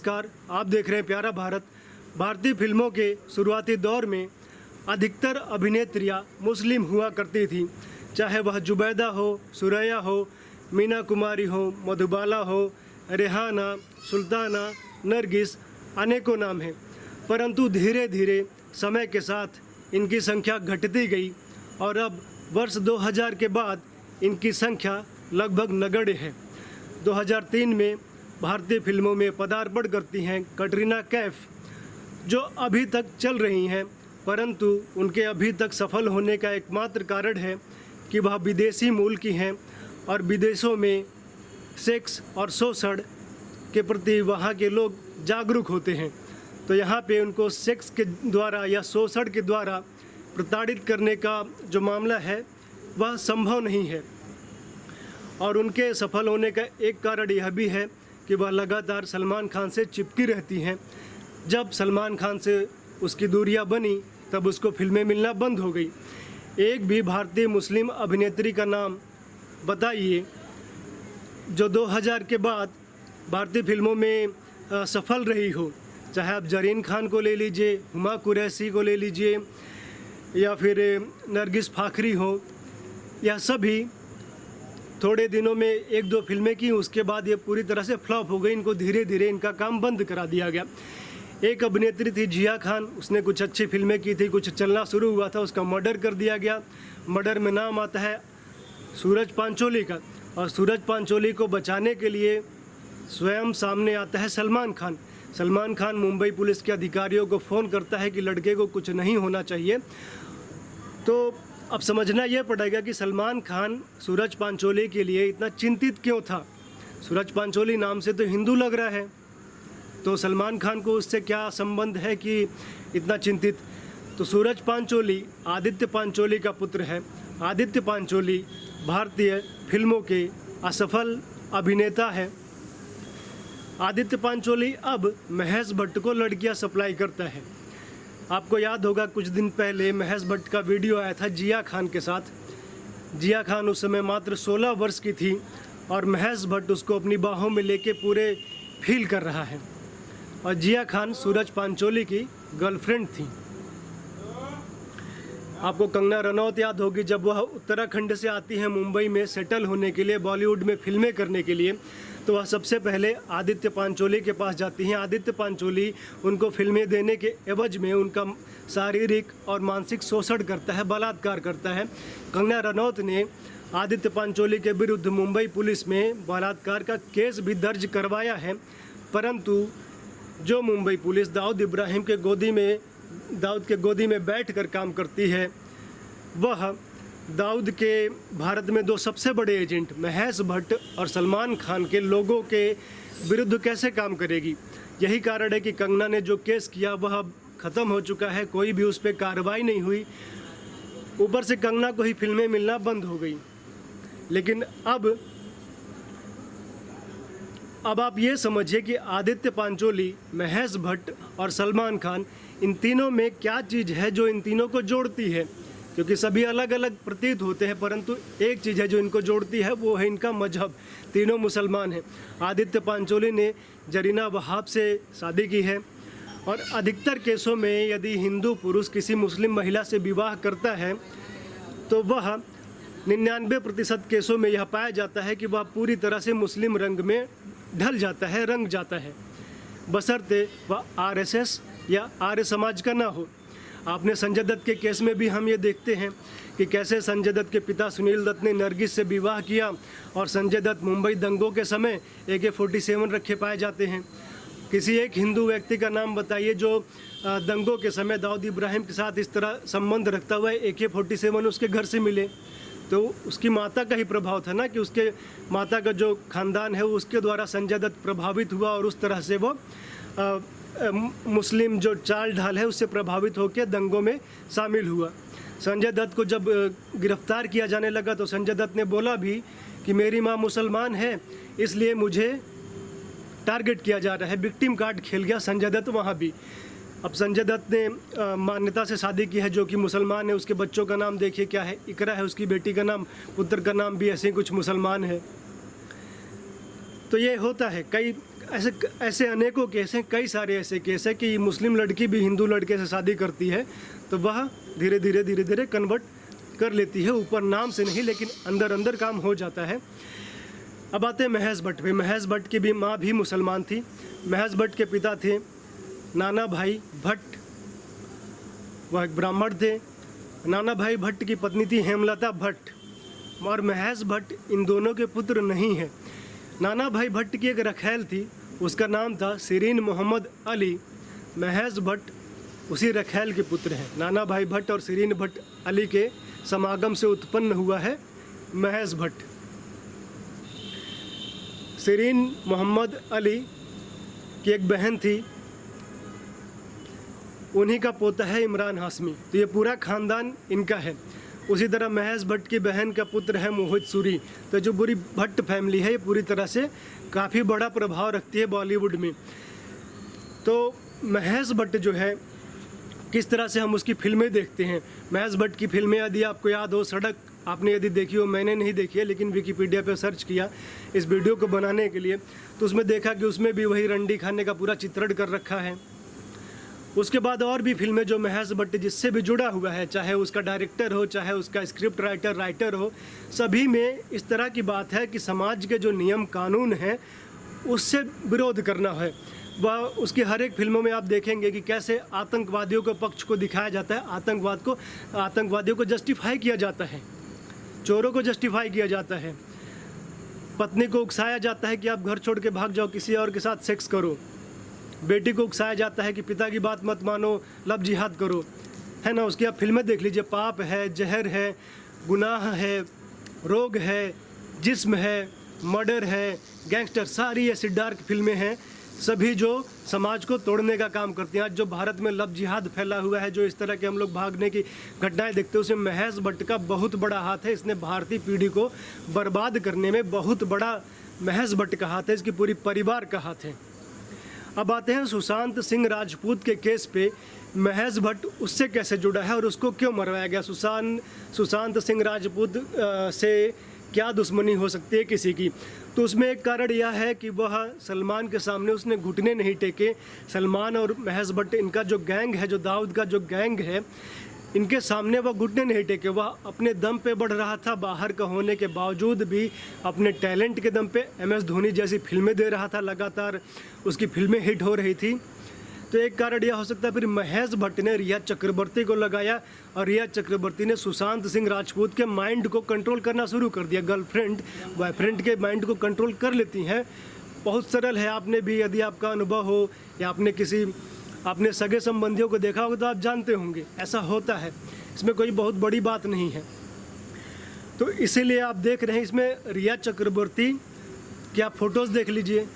नमस्कार, आप देख रहे हैं प्यारा भारत। भारतीय फिल्मों के शुरुआती दौर में अधिकतर अभिनेत्रियां मुस्लिम हुआ करती थीं, चाहे वह जुबैदा हो, सुरैया हो, मीना कुमारी हो, मधुबाला हो, रेहाना, सुल्ताना, नरगिस, अनेकों नाम हैं। परंतु धीरे धीरे समय के साथ इनकी संख्या घटती गई और अब वर्ष 2000 के बाद इनकी संख्या लगभग नगण्य है। 2003 में भारतीय फिल्मों में पदार्पण करती हैं कटरीना कैफ, जो अभी तक चल रही हैं, परंतु उनके अभी तक सफल होने का एकमात्र कारण है कि वह विदेशी मूल की हैं और विदेशों में सेक्स और शोषण के प्रति वहाँ के लोग जागरूक होते हैं। तो यहाँ पे उनको सेक्स के द्वारा या शोषण के द्वारा प्रताड़ित करने का जो मामला है वह संभव नहीं है। और उनके सफल होने का एक कारण यह भी है कि वह लगातार सलमान खान से चिपकी रहती हैं। जब सलमान खान से उसकी दूरियां बनी तब उसको फिल्में मिलना बंद हो गई। एक भी भारतीय मुस्लिम अभिनेत्री का नाम बताइए जो 2000 के बाद भारतीय फिल्मों में सफल रही हो। चाहे आप जरीन खान को ले लीजिए, हुमा कुरैशी को ले लीजिए या फिर नरगिस फाखरी हो, यह सभी थोड़े दिनों में एक दो फिल्में की, उसके बाद ये पूरी तरह से फ्लॉप हो गई। इनको धीरे धीरे इनका काम बंद करा दिया गया। एक अभिनेत्री थी जिया खान, उसने कुछ अच्छी फिल्में की थी, कुछ चलना शुरू हुआ था, उसका मर्डर कर दिया गया। मर्डर में नाम आता है सूरज पांचोली का, और सूरज पांचोली को बचाने के लिए स्वयं सामने आता है सलमान खान। सलमान खान मुंबई पुलिस के अधिकारियों को फ़ोन करता है कि लड़के को कुछ नहीं होना चाहिए। तो अब समझना यह पड़ेगा कि सलमान खान सूरज पांचोली के लिए इतना चिंतित क्यों था। सूरज पांचोली नाम से तो हिंदू लग रहा है, तो सलमान खान को उससे क्या संबंध है कि इतना चिंतित। तो सूरज पांचोली आदित्य पांचोली का पुत्र है। आदित्य पांचोली भारतीय फिल्मों के असफल अभिनेता है। आदित्य पांचोली अब महेश भट्ट को लड़कियां सप्लाई करता है। आपको याद होगा कुछ दिन पहले महेश भट्ट का वीडियो आया था जिया खान के साथ। जिया खान उस समय मात्र 16 वर्ष की थी और महेश भट्ट उसको अपनी बाहों में लेके पूरे फील कर रहा है। और जिया खान सूरज पांचोली की गर्लफ्रेंड थी। आपको कंगना रनौत याद होगी, जब वह उत्तराखंड से आती है मुंबई में सेटल होने के लिए, बॉलीवुड में फिल्में करने के लिए, तो वह सबसे पहले आदित्य पांचोली के पास जाती हैं। आदित्य पांचोली उनको फिल्में देने के एवज में उनका शारीरिक और मानसिक शोषण करता है, बलात्कार करता है। कंगना रनौत ने आदित्य पांचोली के विरुद्ध मुंबई पुलिस में बलात्कार का केस भी दर्ज करवाया है, परंतु जो मुंबई पुलिस दाऊद के गोदी में बैठकर काम करती है, वह दाऊद के भारत में दो सबसे बड़े एजेंट महेश भट्ट और सलमान खान के लोगों के विरुद्ध कैसे काम करेगी। यही कारण है कि कंगना ने जो केस किया वह अब ख़त्म हो चुका है, कोई भी उस पर कार्रवाई नहीं हुई। ऊपर से कंगना को ही फिल्में मिलना बंद हो गई। लेकिन अब आप ये समझिए कि आदित्य पांचोली, महेश भट्ट और सलमान खान, इन तीनों में क्या चीज़ है जो इन तीनों को जोड़ती है। क्योंकि सभी अलग अलग प्रतीत होते हैं, परंतु एक चीज़ है जो इनको जोड़ती है, वो है इनका मजहब। तीनों मुसलमान हैं। आदित्य पांचोली ने जरीना वहाब से शादी की है और अधिकतर केसों में यदि हिंदू पुरुष किसी मुस्लिम महिला से विवाह करता है तो वह 99% केसों में यह पाया जाता है कि वह पूरी तरह से मुस्लिम रंग में ढल जाता है, रंग जाता है, बशर्ते वह RSS या आर्य समाज का ना हो। आपने संजय दत्त के केस में भी हम ये देखते हैं कि कैसे संजय दत्त के पिता सुनील दत्त ने नरगिस से विवाह किया और संजय दत्त मुंबई दंगों के समय AK-47 रखे पाए जाते हैं। किसी एक हिंदू व्यक्ति का नाम बताइए जो दंगों के समय दाऊद इब्राहिम के साथ इस तरह संबंध रखता हुआ AK-47 उसके घर से मिले। तो उसकी माता का ही प्रभाव था ना, कि उसके माता का जो ख़ानदान है उसके द्वारा संजय दत्त प्रभावित हुआ और उस तरह से वो मुस्लिम जो चाल ढाल है उससे प्रभावित होकर दंगों में शामिल हुआ। संजय दत्त को जब गिरफ्तार किया जाने लगा तो संजय दत्त ने बोला भी कि मेरी माँ मुसलमान है, इसलिए मुझे टारगेट किया जा रहा है। विक्टिम कार्ड खेल गया संजय दत्त वहाँ भी। अब संजय दत्त ने मान्यता से शादी की है जो कि मुसलमान है। उसके बच्चों का नाम देखिए क्या है, इकरा है उसकी बेटी का नाम, पुत्र का नाम भी ऐसे ही कुछ मुसलमान है। तो ये होता है, कई ऐसे ऐसे अनेकों केस हैं, कई सारे ऐसे केस हैं कि मुस्लिम लड़की भी हिंदू लड़के से शादी करती है तो वह धीरे धीरे कन्वर्ट कर लेती है, ऊपर नाम से नहीं लेकिन अंदर अंदर काम हो जाता है। अब आते हैं महेश भट्ट पे। महेश भट्ट की भी माँ भी मुसलमान थी। महेश भट्ट के पिता थे नाना भाई भट्ट, वह एक ब्राह्मण थे। नाना भाई भट्ट की पत्नी थी हेमलता भट्ट, और महेश भट्ट इन दोनों के पुत्र नहीं हैं। नाना भाई भट्ट की एक रखैल थी, उसका नाम था शिरीन मोहम्मद अली। महेश भट्ट उसी रखैल के पुत्र हैं। नाना भाई भट्ट और शिरीन भट्ट अली के समागम से उत्पन्न हुआ है महेश भट्ट। शिरीन मोहम्मद अली की एक बहन थी, उन्हीं का पोता है इमरान हाशमी। तो ये पूरा ख़ानदान इनका है। उसी तरह महेश भट्ट की बहन का पुत्र है मोहित सूरी। तो जो पूरी भट्ट फैमिली है ये पूरी तरह से काफ़ी बड़ा प्रभाव रखती है बॉलीवुड में। तो महेश भट्ट जो है, किस तरह से हम उसकी फिल्में देखते हैं। महेश भट्ट की फिल्में यदि आपको याद हो, सड़क आपने यदि देखी हो, मैंने नहीं देखी है लेकिन विकिपीडिया पे सर्च किया इस वीडियो को बनाने के लिए, तो उसमें देखा कि उसमें भी वही रंडी खाने का पूरा चित्रण कर रखा है। उसके बाद और भी फिल्में जो महेश भट्ट जिससे भी जुड़ा हुआ है, चाहे उसका डायरेक्टर हो, चाहे उसका स्क्रिप्ट राइटर हो, सभी में इस तरह की बात है कि समाज के जो नियम कानून हैं उससे विरोध करना है। वह उसकी हर एक फिल्मों में आप देखेंगे कि कैसे आतंकवादियों के पक्ष को दिखाया जाता है, आतंकवादियों को जस्टिफाई किया जाता है, चोरों को जस्टिफाई किया जाता है, पत्नी को उकसाया जाता है कि आप घर छोड़ के भाग जाओ, किसी और के साथ सेक्स करो, बेटी को उकसाया जाता है कि पिता की बात मत मानो, लव जिहाद करो, है ना। उसकी आप फिल्में देख लीजिए, पाप है, जहर है, गुनाह है, रोग है, जिस्म है, मर्डर है, गैंगस्टर, सारी ऐसी डार्क फिल्में हैं, सभी जो समाज को तोड़ने का काम करती हैं। आज जो भारत में लव जिहाद फैला हुआ है, जो इस तरह के हम लोग भागने की घटनाएं देखते हैं, उसमें महेश भट्ट का बहुत बड़ा हाथ है। इसने भारतीय पीढ़ी को बर्बाद करने में बहुत बड़ा महेश भट्ट का हाथ है, इसकी पूरी परिवार का हाथ है। अब आते हैं सुशांत सिंह राजपूत के केस पे। महेश भट्ट उससे कैसे जुड़ा है और उसको क्यों मरवाया गया। सुशांत सिंह राजपूत से क्या दुश्मनी हो सकती है किसी की। तो उसमें एक कारण यह है कि वह सलमान के सामने उसने घुटने नहीं टेके। सलमान और महेश भट्ट, इनका जो गैंग है, जो दाऊद का जो गैंग है, इनके सामने वह घुटने नहीं टेके। वह अपने दम पे बढ़ रहा था, बाहर का होने के बावजूद भी अपने टैलेंट के दम पे MS धोनी जैसी फिल्में दे रहा था, लगातार उसकी फिल्में हिट हो रही थी। तो एक कारण यह हो सकता है। फिर महेश भट्ट ने रिया चक्रवर्ती को लगाया और रिया चक्रवर्ती ने सुशांत सिंह राजपूत के माइंड को कंट्रोल करना शुरू कर दिया। गर्लफ्रेंड बॉयफ्रेंड के माइंड को कंट्रोल कर लेती हैं। बहुत सरल है, आपने भी यदि आपका अनुभव हो या आपने सगे संबंधियों को देखा होगा तो आप जानते होंगे ऐसा होता है। इसमें कोई बहुत बड़ी बात नहीं है। तो इसीलिए आप देख रहे हैं इसमें रिया चक्रवर्ती की आप फ़ोटोज़ देख लीजिए।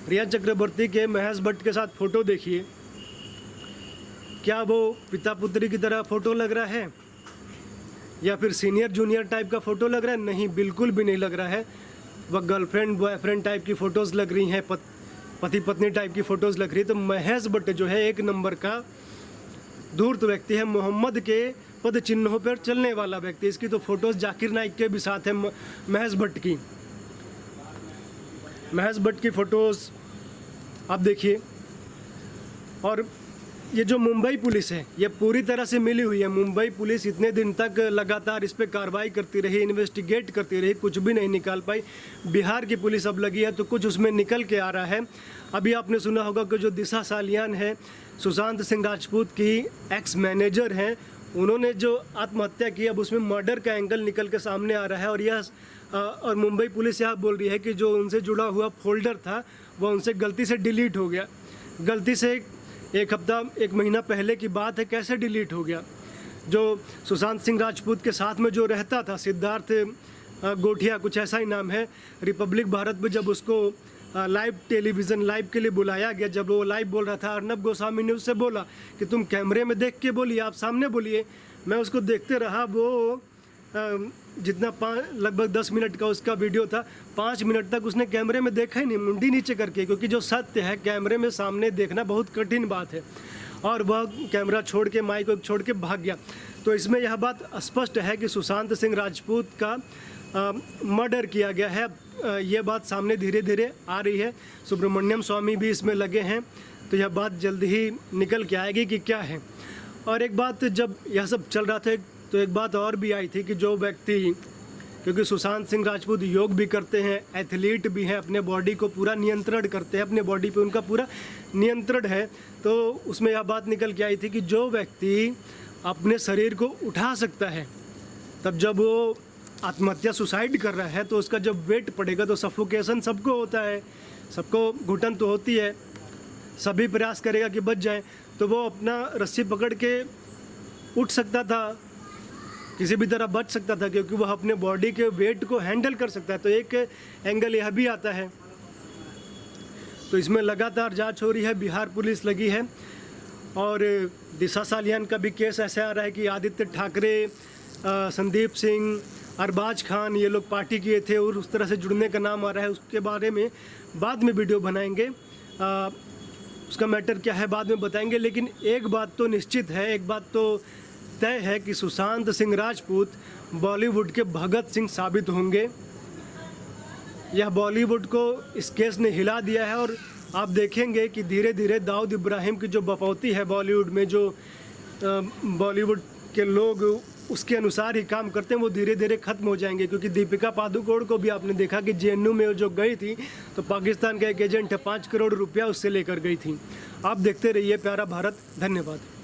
रिया चक्रवर्ती के महेश भट्ट के साथ फ़ोटो देखिए, क्या वो पिता पुत्री की तरह फ़ोटो लग रहा है या फिर सीनियर जूनियर टाइप का फ़ोटो लग रहा है? नहीं, बिल्कुल भी नहीं लग रहा है। वह गर्लफ्रेंड बॉयफ्रेंड टाइप की फ़ोटोज़ लग रही हैं, पति पत्नी टाइप की फ़ोटोज़ लग रही है। तो महेश भट्ट जो है एक नंबर का धूर्त व्यक्ति है, मोहम्मद के पद चिन्हों पर चलने वाला व्यक्ति। इसकी तो फ़ोटोज़ जाकिर नाइक के भी साथ है महेश भट्ट की। महेश भट्ट की फ़ोटोज़ आप देखिए। और ये जो मुंबई पुलिस है, ये पूरी तरह से मिली हुई है। मुंबई पुलिस इतने दिन तक लगातार इस पर कार्रवाई करती रही, इन्वेस्टिगेट करती रही, कुछ भी नहीं निकाल पाई। बिहार की पुलिस अब लगी है तो कुछ उसमें निकल के आ रहा है। अभी आपने सुना होगा कि जो दिशा सालियान है, सुशांत सिंह राजपूत की एक्स मैनेजर हैं, उन्होंने जो आत्महत्या की, अब उसमें मर्डर का एंगल निकल के सामने आ रहा है। और मुंबई पुलिस यह बोल रही है कि जो उनसे जुड़ा हुआ फोल्डर था वह उनसे गलती से डिलीट हो गया। गलती से एक महीना पहले की बात है, कैसे डिलीट हो गया। जो सुशांत सिंह राजपूत के साथ में जो रहता था, सिद्धार्थ गोठिया कुछ ऐसा ही नाम है, रिपब्लिक भारत में जब उसको लाइव टेलीविज़न लाइव के लिए बुलाया गया, जब वो लाइव बोल रहा था, अर्नब गोस्वामी ने उससे बोला कि तुम कैमरे में देख के बोलिए, आप सामने बोलिए। मैं उसको देखते रहा। वो जितना लगभग 10 मिनट का उसका वीडियो था, 5 मिनट तक उसने कैमरे में देखा ही नहीं, मुंडी नीचे करके, क्योंकि जो सत्य है कैमरे में सामने देखना बहुत कठिन बात है। और वह कैमरा छोड़ के, माइक को छोड़ के भाग गया। तो इसमें यह बात स्पष्ट है कि सुशांत सिंह राजपूत का मर्डर किया गया है। ये बात सामने धीरे धीरे आ रही है। सुब्रमण्यम स्वामी भी इसमें लगे हैं, तो यह बात जल्दी ही निकल के आएगी कि क्या है। और एक बात, जब यह सब चल रहा था तो एक बात और भी आई थी कि जो व्यक्ति, क्योंकि सुशांत सिंह राजपूत योग भी करते हैं, एथलीट भी हैं, अपने बॉडी को पूरा नियंत्रण करते हैं, अपने बॉडी पे उनका पूरा नियंत्रण है, तो उसमें यह बात निकल के आई थी कि जो व्यक्ति अपने शरीर को उठा सकता है, तब जब वो आत्महत्या सुसाइड कर रहा है तो उसका जब वेट पड़ेगा तो सफोकेशन सबको होता है, सबको घुटन तो होती है, सभी प्रयास करेगा कि बच जाए, तो वो अपना रस्सी पकड़ के उठ सकता था, किसी भी तरह बच सकता था, क्योंकि वह अपने बॉडी के वेट को हैंडल कर सकता है। तो एक एंगल यह भी आता है। तो इसमें लगातार जांच हो रही है, बिहार पुलिस लगी है। और दिशा सालियान का भी केस ऐसे आ रहा है कि आदित्य ठाकरे, संदीप सिंह, अरबाज खान, ये लोग पार्टी किए थे और उस तरह से जुड़ने का नाम आ रहा है। उसके बारे में बाद में वीडियो बनाएंगे, उसका मैटर क्या है बाद में बताएंगे। लेकिन एक बात तो निश्चित है, एक बात तो तय है कि सुशांत सिंह राजपूत बॉलीवुड के भगत सिंह साबित होंगे। यह बॉलीवुड को इस केस ने हिला दिया है और आप देखेंगे कि धीरे धीरे दाऊद इब्राहिम की जो बपौती है बॉलीवुड में, जो बॉलीवुड के लोग उसके अनुसार ही काम करते हैं, वो धीरे धीरे खत्म हो जाएंगे। क्योंकि दीपिका पादुकोण को भी आपने देखा कि जेएनयू में जो गई थी तो पाकिस्तान का एक एजेंट है 5 करोड़ रुपया उससे लेकर गई थी। आप देखते रहिए प्यारा भारत। धन्यवाद।